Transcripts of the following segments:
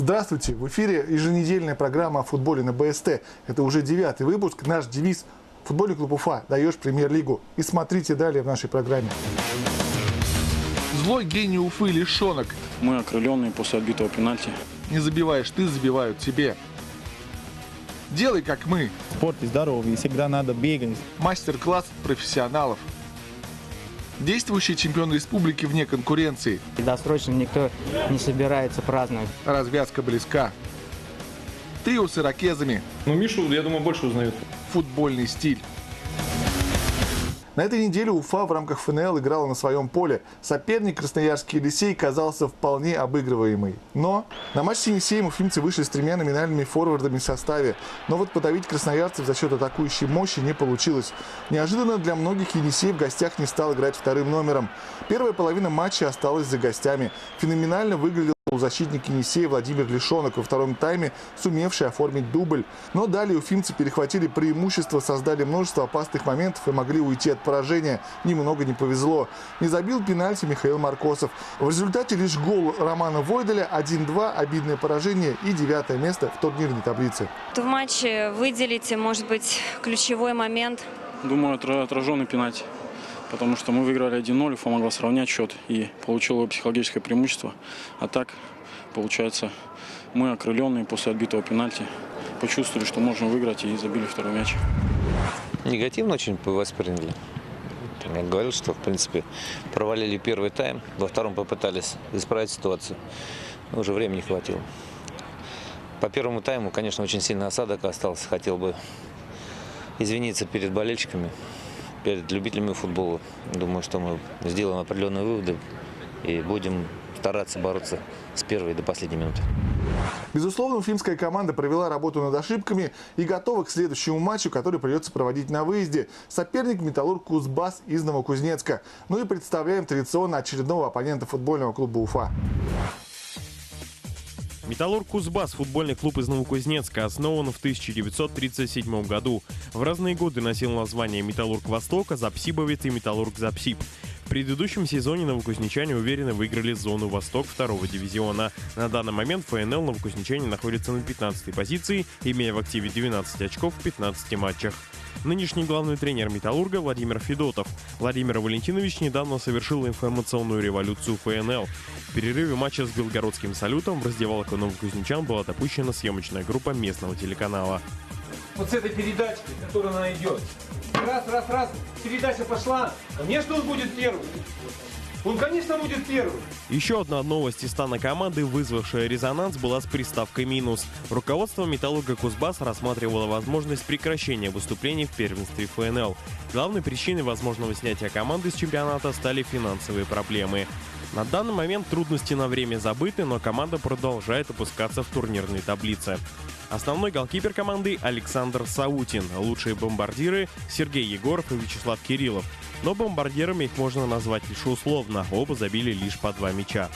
Здравствуйте! В эфире еженедельная программа о футболе на БСТ. Это уже 9-й выпуск. Наш девиз «Футбольный клуб Уфа. Даешь премьер-лигу». И смотрите далее в нашей программе. Злой гений Уфы Лишонок. Мы окрыленные после отбитого пенальти. Не забиваешь ты, забивают тебе. Делай как мы. В спорте здоровье, всегда надо бегать. Мастер-класс профессионалов. Действующие чемпионы республики вне конкуренции. И досрочно никто не собирается праздновать. Развязка близка. Трио с ирокезами. Мишу, я думаю, больше узнают. Футбольный стиль. На этой неделе Уфа в рамках ФНЛ играла на своем поле. Соперник Красноярский Елисей казался вполне обыгрываемый. Но на матч с Енисеем уфимцы вышли с 3 номинальными форвардами в составе. Но вот подавить красноярцев за счет атакующей мощи не получилось. Неожиданно для многих Енисей в гостях не стал играть вторым номером. Первая половина матча осталась за гостями. Феноменально выглядел полузащитник Енисея Владимир Лишонок во втором тайме, сумевший оформить дубль. Но далее уфимцы перехватили преимущество, создали множество опасных моментов и могли уйти от поражения. Немного не повезло. Не забил пенальти Михаил Маркосов. В результате лишь гол Романа Войделя, 1-2, обидное поражение и 9-е место в турнирной таблице. В матче выделите, может быть, ключевой момент? Думаю, отраженный пенальти. Потому что мы выиграли 1-0, Уфа могла сравнять счет и получила психологическое преимущество. А так, получается, мы окрыленные после отбитого пенальти почувствовали, что можно выиграть, и забили второй мяч. Негативно очень восприняли. Я говорил, что, в принципе, провалили первый тайм, во втором попытались исправить ситуацию, но уже времени не хватило. По первому тайму, конечно, очень сильный осадок остался. Хотел бы извиниться перед болельщиками, перед любителями футбола. Думаю, что мы сделаем определенные выводы и будем стараться бороться с первой до последней минуты. Безусловно, уфимская команда провела работу над ошибками и готова к следующему матчу, который придется проводить на выезде. Соперник «Металлург Кузбасс» из Новокузнецка. Ну и представляем традиционно очередного оппонента футбольного клуба Уфа. «Металлург Кузбасс» – футбольный клуб из Новокузнецка, основан в 1937 году. В разные годы носил название «Металлург Востока», «Запсибовец» и «Металлург Запсиб». В предыдущем сезоне новокузнечане уверенно выиграли зону «Восток» 2-го дивизиона. На данный момент в ФНЛ новокузнечане находятся на 15-й позиции, имея в активе 12 очков в 15 матчах. Нынешний главный тренер «Металлурга» Владимир Федотов. Владимир Валентинович недавно совершил информационную революцию ФНЛ. В перерыве матча с белгородским «Салютом» в раздевалку новокузнечан была допущена съемочная группа местного телеканала. Вот с этой передачкой, которая она идет. Раз, передача пошла. Конечно, он будет первым. Он, конечно, будет первым. Еще одна новость из стана команды, вызвавшая резонанс, была с приставкой «минус». Руководство «Металлурга Кузбасс» рассматривало возможность прекращения выступлений в первенстве ФНЛ. Главной причиной возможного снятия команды с чемпионата стали финансовые проблемы. На данный момент трудности на время забыты, но команда продолжает опускаться в турнирной таблице. Основной голкипер команды Александр Саутин, лучшие бомбардиры Сергей Егоров и Вячеслав Кириллов. Но бомбардирами их можно назвать лишь условно, оба забили лишь по 2 мяча.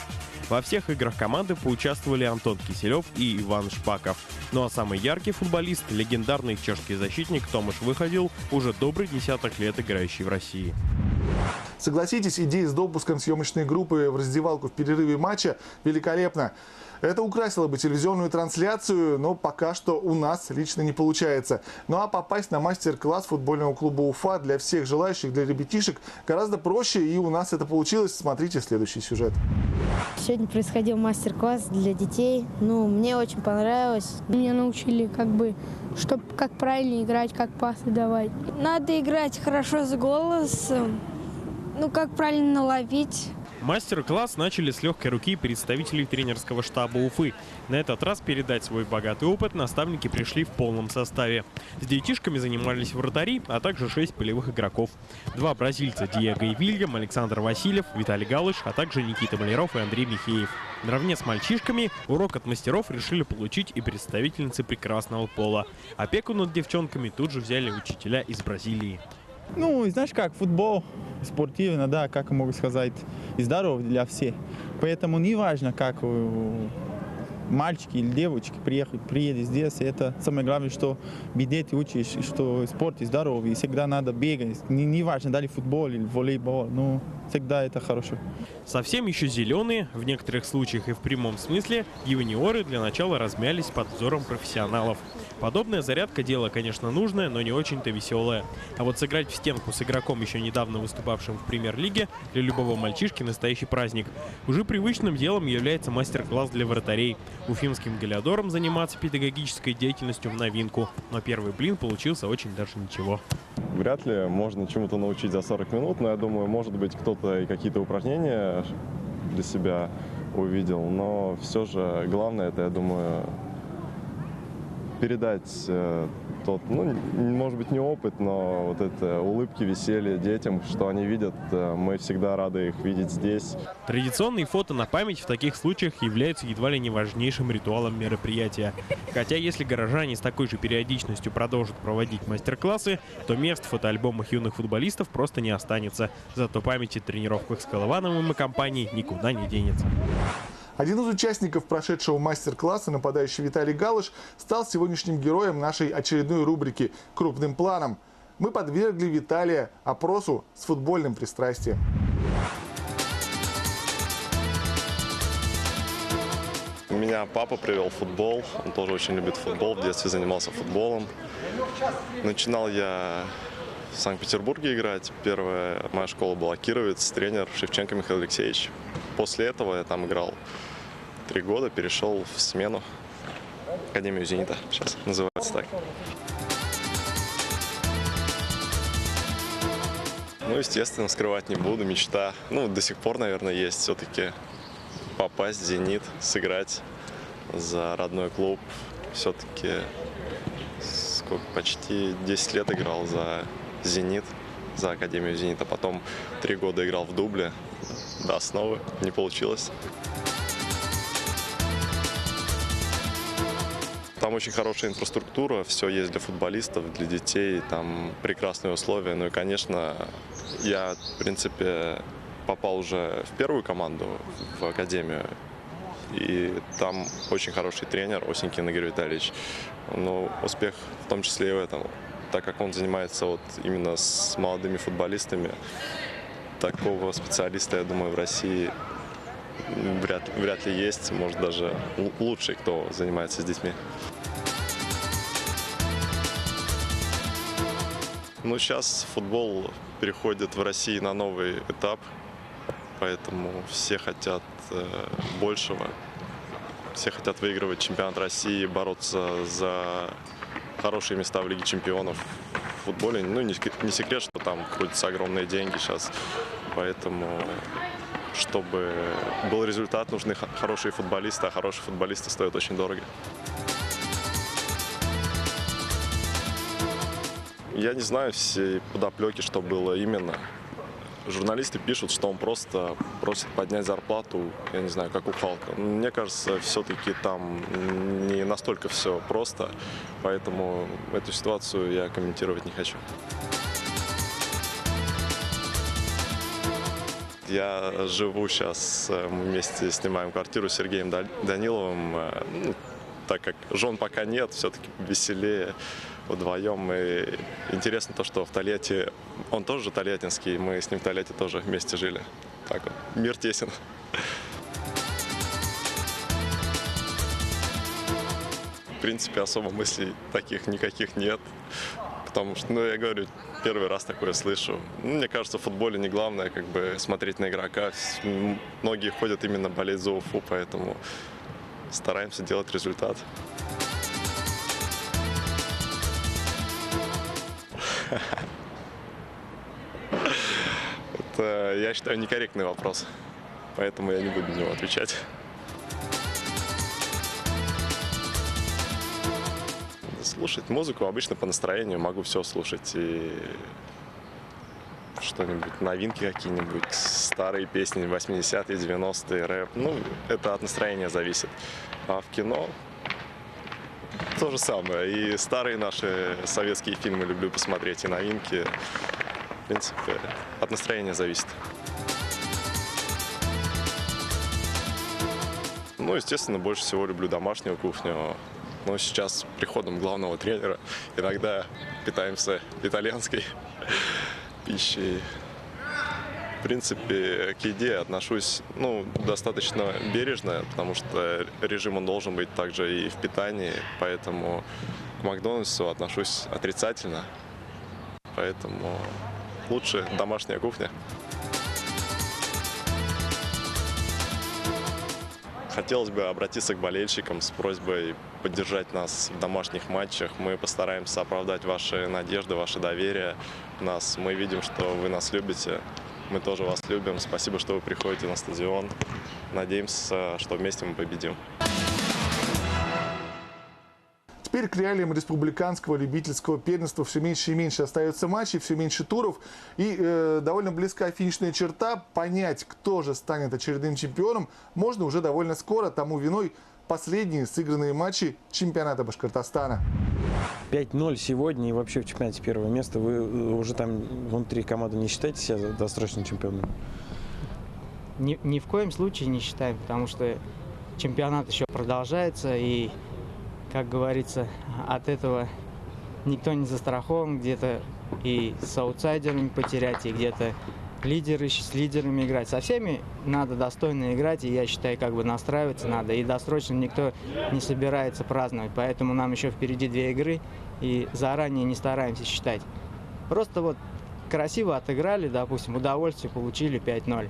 Во всех играх команды поучаствовали Антон Киселев и Иван Шпаков. Ну а самый яркий футболист, легендарный чешский защитник Томаш Выходил, уже добрый десяток лет играющий в России. Согласитесь, идея с допуском съемочной группы в раздевалку в перерыве матча великолепна. Это украсило бы телевизионную трансляцию, но пока что у нас лично не получается. Ну а попасть на мастер-класс футбольного клуба Уфа для всех желающих, для ребятишек гораздо проще, и у нас это получилось. Смотрите следующий сюжет. Сегодня происходил мастер-класс для детей. Мне очень понравилось. Меня научили, как правильно играть, как пасы давать. Надо играть хорошо с голосом, как правильно ловить. Мастер-класс начали с легкой руки представителей тренерского штаба Уфы. На этот раз передать свой богатый опыт наставники пришли в полном составе. С детишками занимались вратари, а также 6 полевых игроков. 2 бразильца Диего и Вильям, Александр Васильев, Виталий Галыш, а также Никита Маляров и Андрей Михеев. Наравне с мальчишками урок от мастеров решили получить и представительницы прекрасного пола. Опеку над девчонками тут же взяли учителя из Бразилии. Знаешь как, футбол спортивно, да, как я могу сказать, и здоровый для всех. Поэтому не важно, как мальчики или девочки приедут здесь. Это самое главное, что где ты учишь, что спорт и здоровье. Всегда надо бегать. Не важно, дали футбол или волейбол. всегда это хорошо. Совсем еще зеленые, в некоторых случаях и в прямом смысле, юниоры для начала размялись под взором профессионалов. Подобная зарядка – дело, конечно, нужное, но не очень-то веселое. А вот сыграть в стенку с игроком, еще недавно выступавшим в премьер-лиге, для любого мальчишки настоящий праздник. Уже привычным делом является мастер-класс для вратарей. Уфимским голеадорам заниматься педагогической деятельностью в новинку. Но первый блин получился очень даже ничего. Вряд ли можно чему-то научить за 40 минут, но я думаю, может быть, кто-то и какие-то упражнения для себя увидел. Но все же главное, это, я думаю, передать тот, ну, может быть, не опыт, но вот это улыбки, веселье детям, что они видят, мы всегда рады их видеть здесь. Традиционные фото на память в таких случаях являются едва ли не важнейшим ритуалом мероприятия. Хотя если горожане с такой же периодичностью продолжат проводить мастер-классы, то мест в фотоальбомах юных футболистов просто не останется. Зато память о тренировках с Колывановым и компанией никуда не денется. Один из участников прошедшего мастер-класса, нападающий Виталий Галыш, стал сегодняшним героем нашей очередной рубрики «Крупным планом». Мы подвергли Виталия опросу с футбольным пристрастием. Меня папа привел в футбол, он тоже очень любит футбол, в детстве занимался футболом. Начинал я в Санкт-Петербурге играть. Первая моя школа была Кировец, тренер Шевченко Михаил Алексеевич. После этого я там играл 3 года, перешел в смену, Академию «Зенита», сейчас называется так. Ну, естественно, скрывать не буду, мечта, до сих пор, наверное, есть все-таки попасть в «Зенит», сыграть за родной клуб. Все-таки почти 10 лет играл за «Зенит», за Академию «Зенита», потом 3 года играл в дубле. До основы не получилось. Там очень хорошая инфраструктура, все есть для футболистов, для детей, там прекрасные условия. Ну и, конечно, я, в принципе, попал уже в первую команду, в академию. И там очень хороший тренер Осенькин Игорь Витальевич. Но успех в том числе и в этом, так как он занимается именно с молодыми футболистами. Такого специалиста, я думаю, в России вряд ли есть. Может, даже лучший, кто занимается с детьми. Ну, сейчас футбол переходит в России на новый этап, поэтому все хотят большего. Все хотят выигрывать чемпионат России, бороться за хорошие места в Лиге чемпионов. В футболе, не секрет, что там крутятся огромные деньги сейчас, поэтому, чтобы был результат, нужны хорошие футболисты, а хорошие футболисты стоят очень дорого. Я не знаю всей подоплеки, что было именно. Журналисты пишут, что он просто просит поднять зарплату, я не знаю, как у Халка. Мне кажется, все-таки там не настолько все просто, поэтому эту ситуацию я комментировать не хочу. Я живу сейчас, мы вместе снимаем квартиру с Сергеем Даниловым. Так как жен пока нет, все-таки веселее вдвоем. И интересно то, что в Тольятти, он тоже тольяттинский, мы с ним в Тольятти тоже вместе жили. Так вот, мир тесен. В принципе, особо мыслей таких никаких нет. Потому что, я говорю, первый раз такое слышу. Мне кажется, в футболе не главное смотреть на игрока. Многие ходят именно болеть за Уфу, поэтому стараемся делать результат. Это, я считаю, некорректный вопрос, поэтому я не буду на него отвечать. Слушать музыку обычно по настроению, могу все слушать. И что-нибудь, новинки какие-нибудь, старые песни, 80-е, 90-е, рэп. Это от настроения зависит. А в кино то же самое. И старые наши советские фильмы люблю посмотреть, и новинки. В принципе, от настроения зависит. Естественно, больше всего люблю домашнюю кухню. Но сейчас с приходом главного тренера иногда питаемся итальянской пищей. В принципе, к еде отношусь достаточно бережно, потому что режим он должен быть также и в питании, поэтому к Макдональдсу отношусь отрицательно, поэтому лучше домашняя кухня. Хотелось бы обратиться к болельщикам с просьбой поддержать нас в домашних матчах. Мы постараемся оправдать ваши надежды, ваше доверие в нас. Мы видим, что вы нас любите. Мы тоже вас любим. Спасибо, что вы приходите на стадион. Надеемся, что вместе мы победим. Теперь к реалиям республиканского любительского первенства все меньше и меньше остается матчей, все меньше туров. И довольно близка финишная черта. Понять, кто же станет очередным чемпионом, можно уже довольно скоро. Тому виной последние сыгранные матчи чемпионата Башкортостана. 5-0 сегодня и вообще в чемпионате первое место. Вы уже там внутри команды не считаете себя досрочным чемпионом? Ни в коем случае не считаем, потому что чемпионат еще продолжается, и, как говорится, от этого никто не застрахован. Где-то и с аутсайдерами потерять, и где-то лидеры с лидерами играть. Со всеми надо достойно играть, и я считаю, настраиваться надо. И досрочно никто не собирается праздновать, поэтому нам еще впереди 2 игры, и заранее не стараемся считать. Просто вот красиво отыграли, допустим, удовольствие получили 5-0.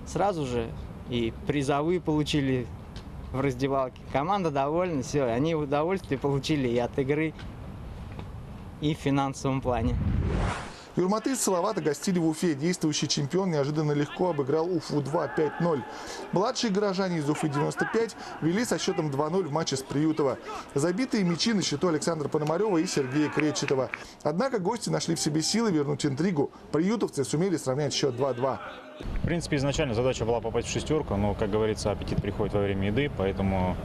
Сразу же и призовые получили в раздевалке. Команда довольна, все, они удовольствие получили и от игры, и в финансовом плане. Юрматы Салавата гостили в Уфе. Действующий чемпион неожиданно легко обыграл Уфу-2 5-0. Младшие горожане из Уфы-95 вели со счетом 2-0 в матче с Приютово. Забитые мячи на счету Александра Пономарева и Сергея Кречетова. Однако гости нашли в себе силы вернуть интригу. Приютовцы сумели сравнять счет 2-2. В принципе, изначально задача была попасть в шестерку, но, как говорится, аппетит приходит во время еды, поэтому,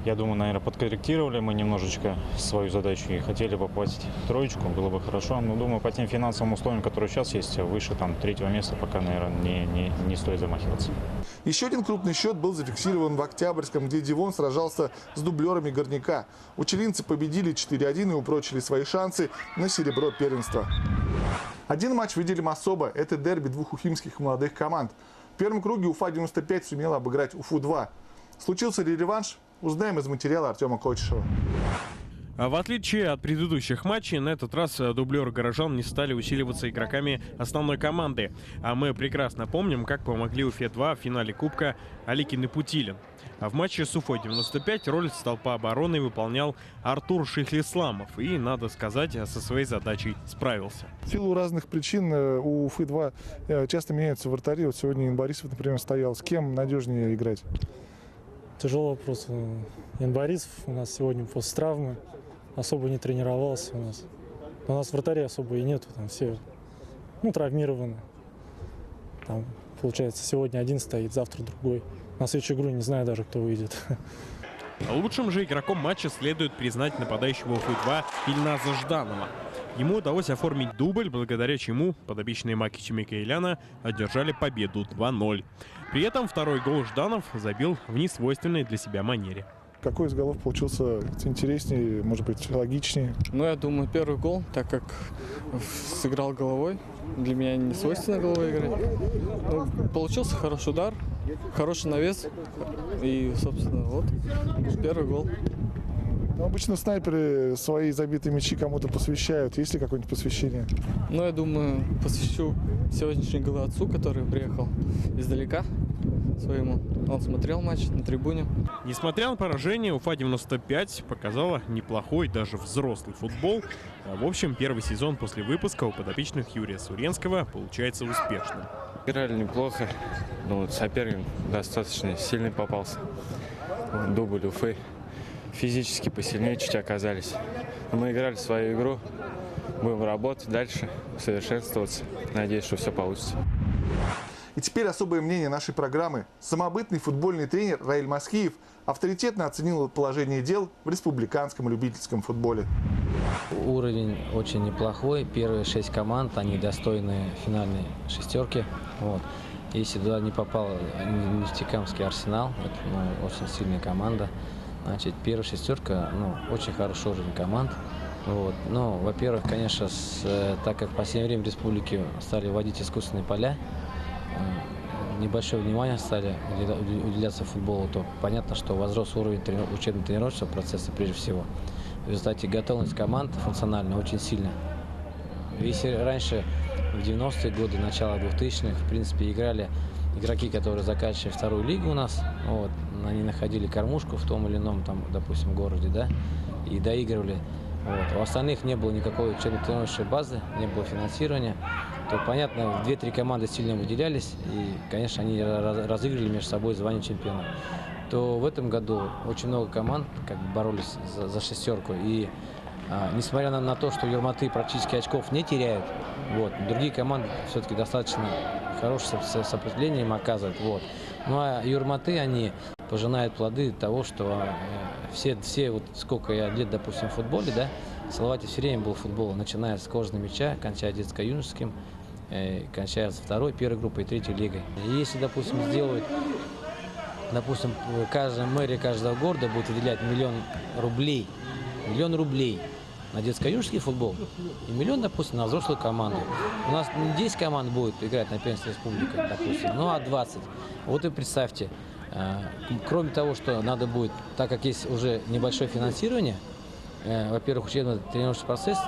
я думаю, наверное, подкорректировали мы немножечко свою задачу и хотели попасть в троечку, было бы хорошо. Но, думаю, по тем финансовым условиям, которые сейчас есть, выше 3-го места пока, наверное, не стоит замахиваться. Еще один крупный счет был зафиксирован в Октябрьском, где Дивон сражался с дублерами Горняка. Учелинцы победили 4-1 и упрочили свои шансы на серебро первенства. Один матч выделим особо. Это дерби двух уфимских молодых команд. В первом круге Уфа-95 сумела обыграть Уфу-2. Случился ли реванш? Узнаем из материала Артема Койчишева. В отличие от предыдущих матчей, на этот раз дублеры горожан не стали усиливаться игроками основной команды. А мы прекрасно помним, как помогли Уфе-2 в финале Кубка Аликин и Путилин. А в матче с Уфой-95 роль столпа обороны выполнял Артур Шихлисламов. И, надо сказать, со своей задачей справился. В силу разных причин у Уфы-2 часто меняются вратари. Вот сегодня Ян Борисов, например, стоял. С кем надежнее играть? Тяжелый вопрос. Ян Борисов у нас сегодня после травмы особо не тренировался у нас. У нас вратарей особо и нету, там все травмированы. Там, получается, сегодня один стоит, завтра другой. На следующую игру не знаю даже, кто выйдет. Лучшим же игроком матча следует признать нападающего Уфы-2 Ильназа Жданова. Ему удалось оформить дубль, благодаря чему подопечные Макича Микаэляна одержали победу 2-0. При этом второй гол Жданов забил в несвойственной для себя манере. Какой из голов получился интереснее, может быть, логичнее? Я думаю, первый гол, так как сыграл головой. Для меня не свойственно головой играть. Получился хороший удар, хороший навес. И, собственно, первый гол. Обычно снайперы свои забитые мячи кому-то посвящают. Есть ли какое-нибудь посвящение? Я думаю, посвящу сегодняшний гол отцу, который приехал издалека своему. Он смотрел матч на трибуне. Несмотря на поражение, Уфа-95 показала неплохой, даже взрослый футбол. В общем, первый сезон после выпуска у подопечных Юрия Суренского получается успешным. Играли неплохо, но соперник достаточно сильный попался. Дубль Уфы. Физически посильнее чуть оказались. Мы играли свою игру, будем работать дальше, совершенствоваться. Надеюсь, что все получится. И теперь особое мнение нашей программы. Самобытный футбольный тренер Раиль Масхиев авторитетно оценил положение дел в республиканском любительском футболе. Уровень очень неплохой. Первые 6 команд, они достойны финальной шестерки. Если туда не попал Нефтекамский Арсенал, это очень сильная команда. Значит, первая шестерка, очень хороший уровень команд. Во-первых, конечно, так как в последнее время в республике стали вводить искусственные поля, небольшое внимание стали уделяться футболу, то понятно, что возрос уровень учебно-тренировочного процесса прежде всего. В результате готовность команд функционально очень сильно. Если раньше, в 90-е годы, начало 2000-х, в принципе, играли игроки, которые заканчивали вторую лигу у нас, вот, они находили кормушку в том или ином, там, допустим, городе, да, и доигрывали. Вот. У остальных не было никакой учебно-тренировочной базы, не было финансирования. То, понятно, 2-3 команды сильно выделялись, и, конечно, они разыгрывали между собой звание чемпиона. То в этом году очень много команд как бы боролись за шестерку. И несмотря на то, что Юрматы практически очков не теряют, вот, другие команды все-таки достаточно хорошее сопротивление им оказывают. Вот. Ну а Юрматы, они пожинают плоды того, что все вот сколько я лет, допустим, в футболе, да, в Салавате все время был футбол, начиная с кожаного мяча, кончая детско-юношеским, кончая с второй, первой группой и третьей лигой. И если, допустим, сделают, допустим, каждая мэрия каждого города будет выделять миллион рублей на детско-юношеский футбол и миллион, допустим, на взрослую команду. У нас не 10 команд будет играть на первенстве республики, допустим, ну а 20. Вот и представьте, кроме того, что надо будет, так как есть уже небольшое финансирование, во-первых, учебно-тренировочный процесс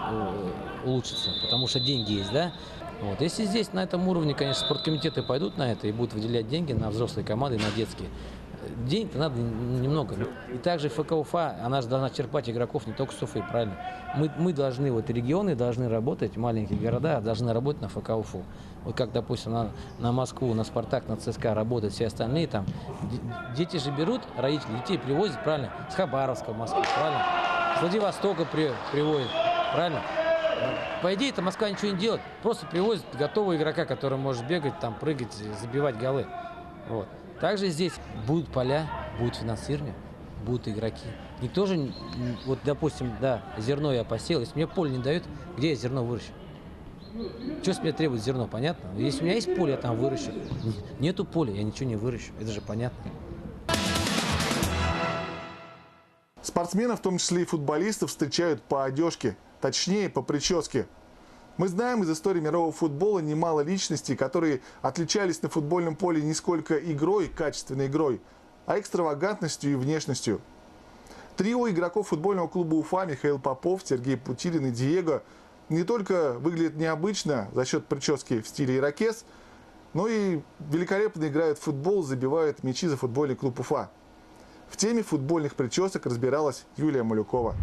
улучшится, потому что деньги есть, да? Вот. Если здесь на этом уровне, конечно, спорткомитеты пойдут на это и будут выделять деньги на взрослые команды и на детские. Денег-то надо немного. И также ФК Уфа, она же должна черпать игроков не только с Уфы, правильно? Мы должны, вот регионы должны работать, маленькие города должны работать на ФК Уфу. Вот как, допустим, на Москву, на Спартак, на ЦСКА работают все остальные там. Дети же берут, родители детей привозят, правильно? С Хабаровска в Москву, правильно? С Владивостока привозят, правильно? По идее, это Москва ничего не делает, просто привозит готового игрока, который может бегать, там, прыгать, забивать голы. Вот. Также здесь будут поля, будет финансирование, будут игроки. Никто же, вот, допустим, да, зерно я посеял, если мне поле не дают, где я зерно выращу? Что с меня требует зерно, понятно? Если у меня есть поле, я там выращу. Нету поля, я ничего не выращу, это же понятно. Спортсменов, в том числе и футболистов, встречают по одежке, точнее по прическе. Мы знаем из истории мирового футбола немало личностей, которые отличались на футбольном поле не сколько игрой, качественной игрой, а экстравагантностью и внешностью. Трио игроков футбольного клуба Уфа Михаил Попов, Сергей Путилин и Диего не только выглядят необычно за счет прически в стиле ирокез, но и великолепно играют в футбол, забивают мячи за футбольный клуб Уфа. В теме футбольных причесок разбиралась Юлия Малюкова.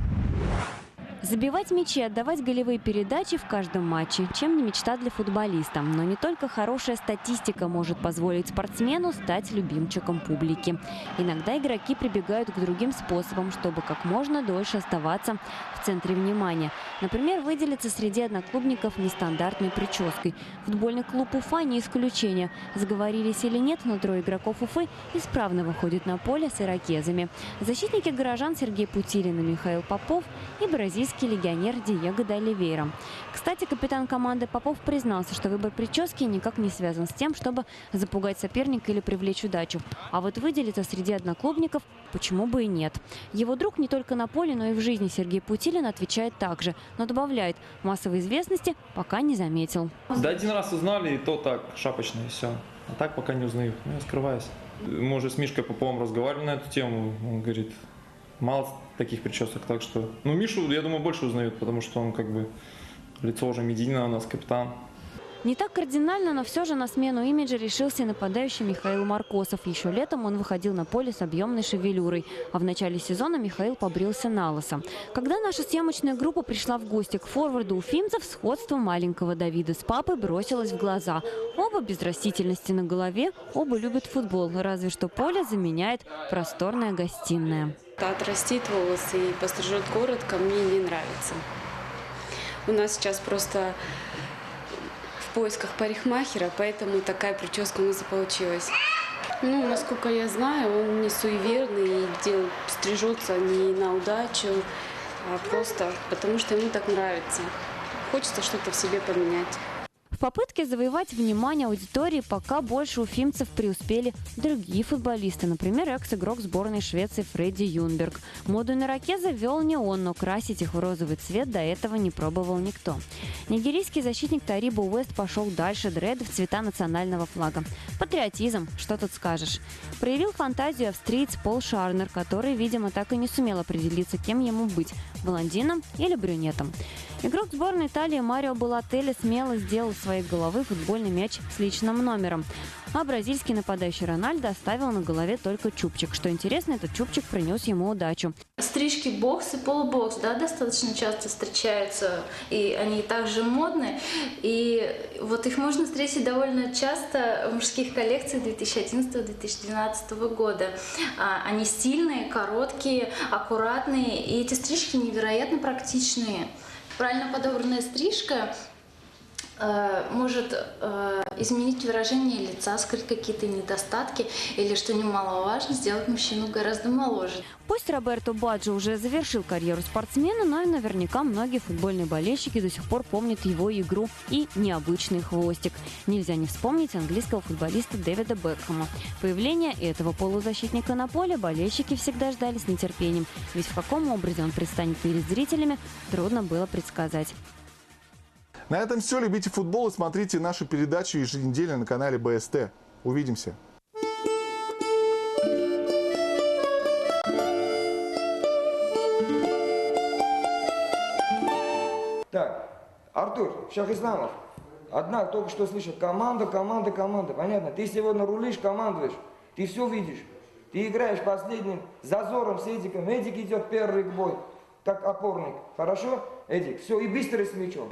Забивать мячи, отдавать голевые передачи в каждом матче. Чем не мечта для футболиста. Но не только хорошая статистика может позволить спортсмену стать любимчиком публики. Иногда игроки прибегают к другим способам, чтобы как можно дольше оставаться в центре внимания. Например, выделиться среди одноклубников нестандартной прической. Футбольный клуб Уфа не исключение. Сговорились или нет, но трое игроков Уфы исправно выходят на поле с ирокезами. Защитники горожан Сергей Путилин и Михаил Попов и бразильский легионер Диего де Оливейра. Кстати, капитан команды Попов признался, что выбор прически никак не связан с тем, чтобы запугать соперника или привлечь удачу. А вот выделиться среди одноклубников почему бы и нет. Его друг не только на поле, но и в жизни Сергей Путилин отвечает так же, но добавляет, массовой известности пока не заметил. Да один раз узнали, и то так, шапочно, и все. А так пока не узнаю, я скрываюсь. Мы уже с Мишкой Поповым разговаривали на эту тему, он говорит, мало таких причесок, так что... Ну, Мишу, я думаю, больше узнают, потому что он как бы лицо уже медийное у нас, капитан. Не так кардинально, но все же на смену имиджа решился нападающий Михаил Маркосов. Еще летом он выходил на поле с объемной шевелюрой, а в начале сезона Михаил побрился на лысо. Когда наша съемочная группа пришла в гости к форварду уфимцев, сходство маленького Давида с папой бросилось в глаза. Оба без растительности на голове, оба любят футбол, разве что поле заменяет просторная гостиная. Отрастит волосы и пострижет коротко мне не нравится. У нас сейчас просто в поисках парикмахера, поэтому такая прическа у нас и получилась. Ну, насколько я знаю, он не суеверный и стрижется не на удачу, а просто потому что ему так нравится. Хочется что-то в себе поменять. В попытке завоевать внимание аудитории пока больше уфимцев преуспели другие футболисты. Например, экс-игрок сборной Швеции Фредди Юнберг. Моду на ирокезы ввел не он, но красить их в розовый цвет до этого не пробовал никто. Нигерийский защитник Тарибо Уэст пошел дальше дреда в цвета национального флага. Патриотизм, что тут скажешь. Проявил фантазию австриец Пол Шарнер, который, видимо, так и не сумел определиться, кем ему быть – блондином или брюнетом. Игрок сборной Италии Марио Балотелли смело сделал из своей головы футбольный мяч с личным номером. А бразильский нападающий Рональдо оставил на голове только чубчик. Что интересно, этот чубчик принес ему удачу. Стрижки бокс и полубокс, да, достаточно часто встречаются, и они также модны. И вот их можно встретить довольно часто в мужских коллекциях 2011-2012 года. Они стильные, короткие, аккуратные, и эти стрижки невероятно практичные. Правильно подобранная стрижка может изменить выражение лица, скрыть какие-то недостатки или, что немаловажно, сделать мужчину гораздо моложе. Пусть Роберто Баджо уже завершил карьеру спортсмена, но и наверняка многие футбольные болельщики до сих пор помнят его игру и необычный хвостик. Нельзя не вспомнить английского футболиста Дэвида Бекхэма. Появление этого полузащитника на поле болельщики всегда ждали с нетерпением, ведь в каком образе он предстанет перед зрителями, трудно было предсказать. На этом все. Любите футбол и смотрите нашу передачу еженедельно на канале БСТ. Увидимся. Так, Артур Шахисламов. Одна только что слышал: команда, команда, команда. Понятно? Ты сегодня рулишь, командуешь. Ты все видишь. Ты играешь последним зазором с Эдиком. Эдик идет первый к бой, как опорник. Хорошо? Эдик, все, и быстро с мячом.